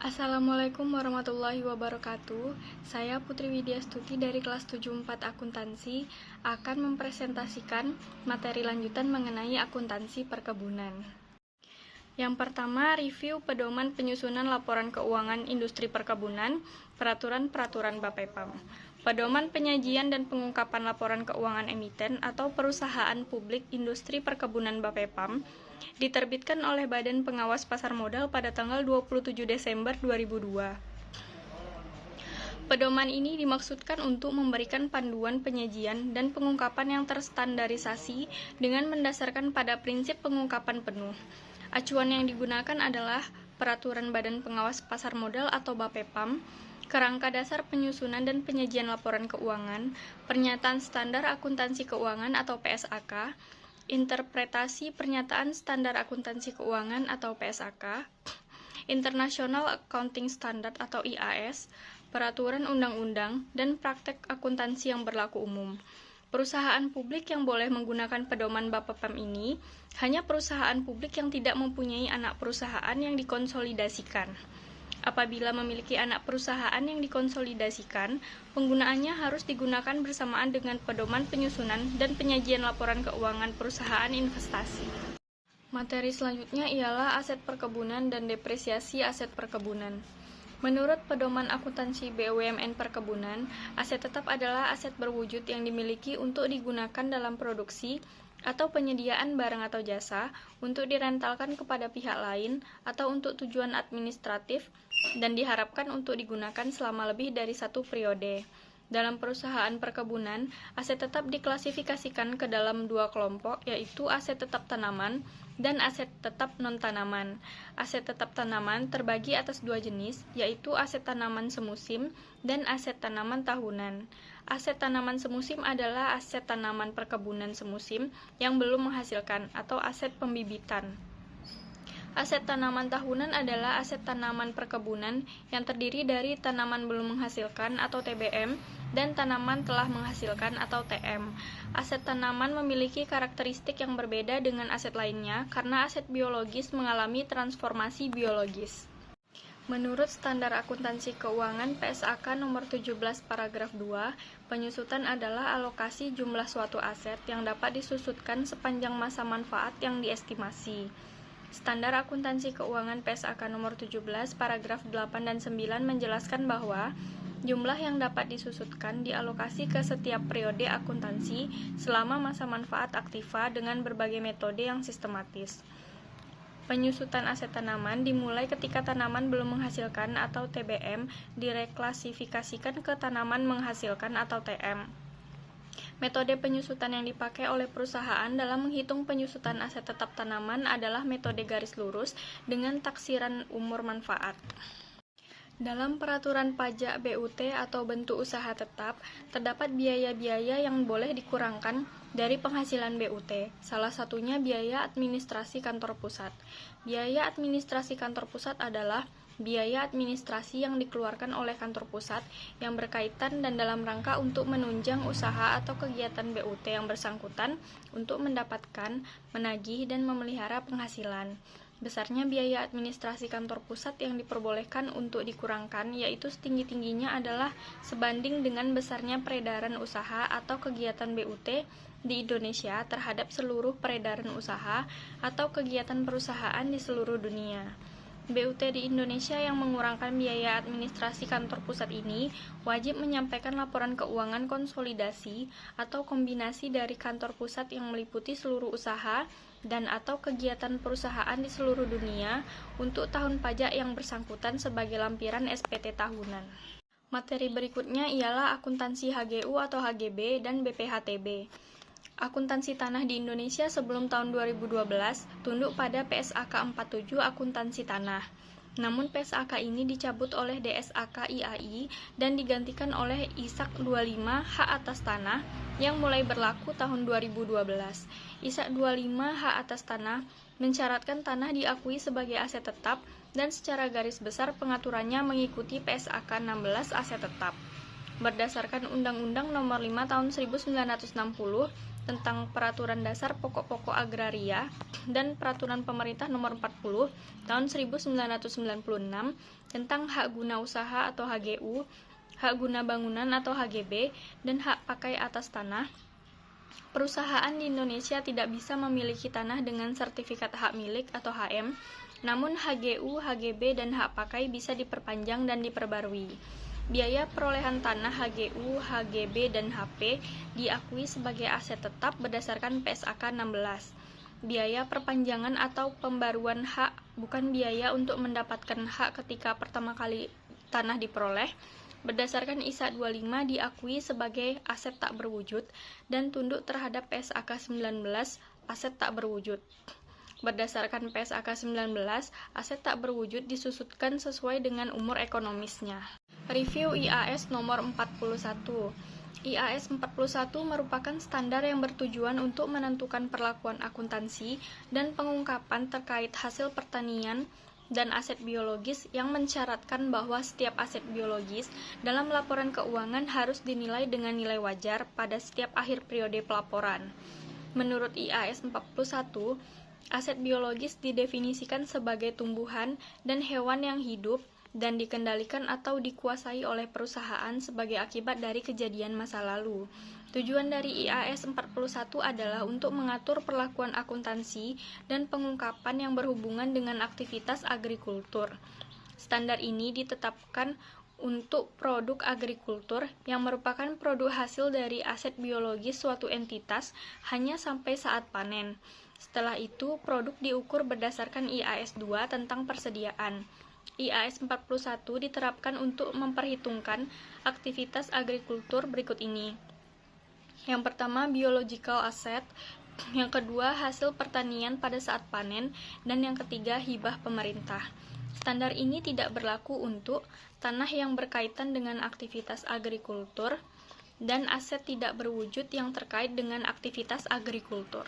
Assalamualaikum warahmatullahi wabarakatuh. Saya Putri Widyastuti dari kelas 74 Akuntansi akan mempresentasikan materi lanjutan mengenai akuntansi perkebunan. Yang pertama, review pedoman penyusunan laporan keuangan industri perkebunan, peraturan-peraturan Bapepam. Pedoman penyajian dan pengungkapan laporan keuangan emiten atau perusahaan publik industri perkebunan Bapepam diterbitkan oleh Badan Pengawas Pasar Modal pada tanggal 27 Desember 2002. Pedoman ini dimaksudkan untuk memberikan panduan penyajian dan pengungkapan yang terstandarisasi dengan mendasarkan pada prinsip pengungkapan penuh. Acuan yang digunakan adalah Peraturan Badan Pengawas Pasar Modal atau Bapepam, Kerangka Dasar Penyusunan dan Penyajian Laporan Keuangan, Pernyataan Standar Akuntansi Keuangan atau PSAK, Interpretasi Pernyataan Standar Akuntansi Keuangan atau PSAK, International Accounting Standard atau IAS, Peraturan Undang-Undang, dan Praktek Akuntansi yang berlaku umum. Perusahaan publik yang boleh menggunakan pedoman Bapepam ini hanya perusahaan publik yang tidak mempunyai anak perusahaan yang dikonsolidasikan. Apabila memiliki anak perusahaan yang dikonsolidasikan, penggunaannya harus digunakan bersamaan dengan pedoman penyusunan dan penyajian laporan keuangan perusahaan investasi. Materi selanjutnya ialah aset perkebunan dan depresiasi aset perkebunan. Menurut pedoman akuntansi BUMN perkebunan, aset tetap adalah aset berwujud yang dimiliki untuk digunakan dalam produksi atau penyediaan barang atau jasa untuk direntalkan kepada pihak lain atau untuk tujuan administratif dan diharapkan untuk digunakan selama lebih dari satu periode. Dalam perusahaan perkebunan, aset tetap diklasifikasikan ke dalam dua kelompok, yaitu aset tetap tanaman dan aset tetap non-tanaman. Aset tetap tanaman terbagi atas dua jenis, yaitu aset tanaman semusim dan aset tanaman tahunan. Aset tanaman semusim adalah aset tanaman perkebunan semusim yang belum menghasilkan atau aset pembibitan. Aset tanaman tahunan adalah aset tanaman perkebunan yang terdiri dari tanaman belum menghasilkan atau TBM dan tanaman telah menghasilkan atau TM. Aset tanaman memiliki karakteristik yang berbeda dengan aset lainnya karena aset biologis mengalami transformasi biologis. Menurut Standar Akuntansi Keuangan PSAK nomor 17 paragraf 2, penyusutan adalah alokasi jumlah suatu aset yang dapat disusutkan sepanjang masa manfaat yang diestimasi. Standar Akuntansi Keuangan PSAK nomor 17 paragraf 8 dan 9 menjelaskan bahwa jumlah yang dapat disusutkan dialokasi ke setiap periode akuntansi selama masa manfaat aktiva dengan berbagai metode yang sistematis. Penyusutan aset tanaman dimulai ketika tanaman belum menghasilkan atau TBM direklasifikasikan ke tanaman menghasilkan atau TM. Metode penyusutan yang dipakai oleh perusahaan dalam menghitung penyusutan aset tetap tanaman adalah metode garis lurus dengan taksiran umur manfaat. Dalam peraturan pajak BUT atau bentuk usaha tetap, terdapat biaya-biaya yang boleh dikurangkan dari penghasilan BUT, salah satunya biaya administrasi kantor pusat. Biaya administrasi kantor pusat adalah biaya administrasi yang dikeluarkan oleh kantor pusat yang berkaitan dan dalam rangka untuk menunjang usaha atau kegiatan BUT yang bersangkutan untuk mendapatkan, menagih, dan memelihara penghasilan. Besarnya biaya administrasi kantor pusat yang diperbolehkan untuk dikurangkan yaitu setinggi-tingginya adalah sebanding dengan besarnya peredaran usaha atau kegiatan BUT di Indonesia terhadap seluruh peredaran usaha atau kegiatan perusahaan di seluruh dunia. BUT di Indonesia yang mengurangkan biaya administrasi kantor pusat ini wajib menyampaikan laporan keuangan konsolidasi atau kombinasi dari kantor pusat yang meliputi seluruh usaha dan atau kegiatan perusahaan di seluruh dunia untuk tahun pajak yang bersangkutan sebagai lampiran SPT tahunan. Materi berikutnya ialah akuntansi HGU atau HGB dan BPHTB. Akuntansi tanah di Indonesia sebelum tahun 2012 tunduk pada PSAK 47 akuntansi tanah. Namun PSAK ini dicabut oleh DSAK IAI dan digantikan oleh ISAK 25 hak atas tanah yang mulai berlaku tahun 2012. ISAK 25 hak atas tanah mensyaratkan tanah diakui sebagai aset tetap dan secara garis besar pengaturannya mengikuti PSAK 16 aset tetap. Berdasarkan Undang-Undang Nomor 5 Tahun 1960 tentang Peraturan Dasar Pokok-pokok Agraria, dan Peraturan Pemerintah Nomor 40 Tahun 1996 tentang hak guna usaha atau HGU, hak guna bangunan atau HGB, dan hak pakai atas tanah, perusahaan di Indonesia tidak bisa memiliki tanah dengan sertifikat hak milik atau HM, namun HGU, HGB, dan hak pakai bisa diperpanjang dan diperbarui. Biaya perolehan tanah HGU, HGB, dan HP diakui sebagai aset tetap berdasarkan PSAK 16. Biaya perpanjangan atau pembaruan hak bukan biaya untuk mendapatkan hak ketika pertama kali tanah diperoleh. Berdasarkan ISA 25 diakui sebagai aset tak berwujud dan tunduk terhadap PSAK 19 aset tak berwujud. Berdasarkan PSAK 19, aset tak berwujud disusutkan sesuai dengan umur ekonomisnya. Review IAS nomor 41. IAS 41 merupakan standar yang bertujuan untuk menentukan perlakuan akuntansi dan pengungkapan terkait hasil pertanian dan aset biologis yang mensyaratkan bahwa setiap aset biologis dalam laporan keuangan harus dinilai dengan nilai wajar pada setiap akhir periode pelaporan. Menurut IAS 41, aset biologis didefinisikan sebagai tumbuhan dan hewan yang hidup dan dikendalikan atau dikuasai oleh perusahaan sebagai akibat dari kejadian masa lalu. Tujuan dari IAS 41 adalah untuk mengatur perlakuan akuntansi dan pengungkapan yang berhubungan dengan aktivitas agrikultur. Standar ini ditetapkan untuk produk agrikultur yang merupakan produk hasil dari aset biologis suatu entitas hanya sampai saat panen. Setelah itu, produk diukur berdasarkan IAS 2 tentang persediaan. IAS 41 diterapkan untuk memperhitungkan aktivitas agrikultur berikut ini. Yang pertama, biological asset, yang kedua, hasil pertanian pada saat panen, dan yang ketiga, hibah pemerintah. Standar ini tidak berlaku untuk tanah yang berkaitan dengan aktivitas agrikultur dan aset tidak berwujud yang terkait dengan aktivitas agrikultur.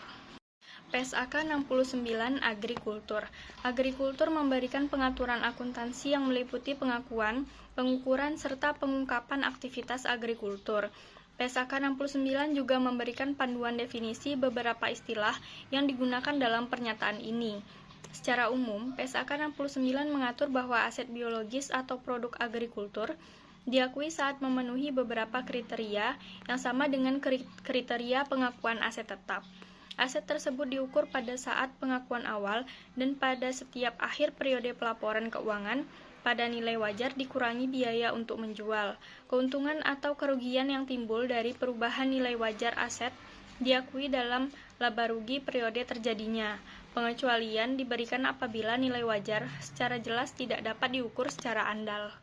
PSAK 69 Agrikultur. Agrikultur memberikan pengaturan akuntansi yang meliputi pengakuan, pengukuran, serta pengungkapan aktivitas agrikultur. PSAK 69 juga memberikan panduan definisi beberapa istilah yang digunakan dalam pernyataan ini. Secara umum, PSAK 69 mengatur bahwa aset biologis atau produk agrikultur diakui saat memenuhi beberapa kriteria yang sama dengan kriteria pengakuan aset tetap. Aset tersebut diukur pada saat pengakuan awal dan pada setiap akhir periode pelaporan keuangan pada nilai wajar dikurangi biaya untuk menjual. Keuntungan atau kerugian yang timbul dari perubahan nilai wajar aset diakui dalam laba rugi periode terjadinya. Pengecualian diberikan apabila nilai wajar secara jelas tidak dapat diukur secara andal.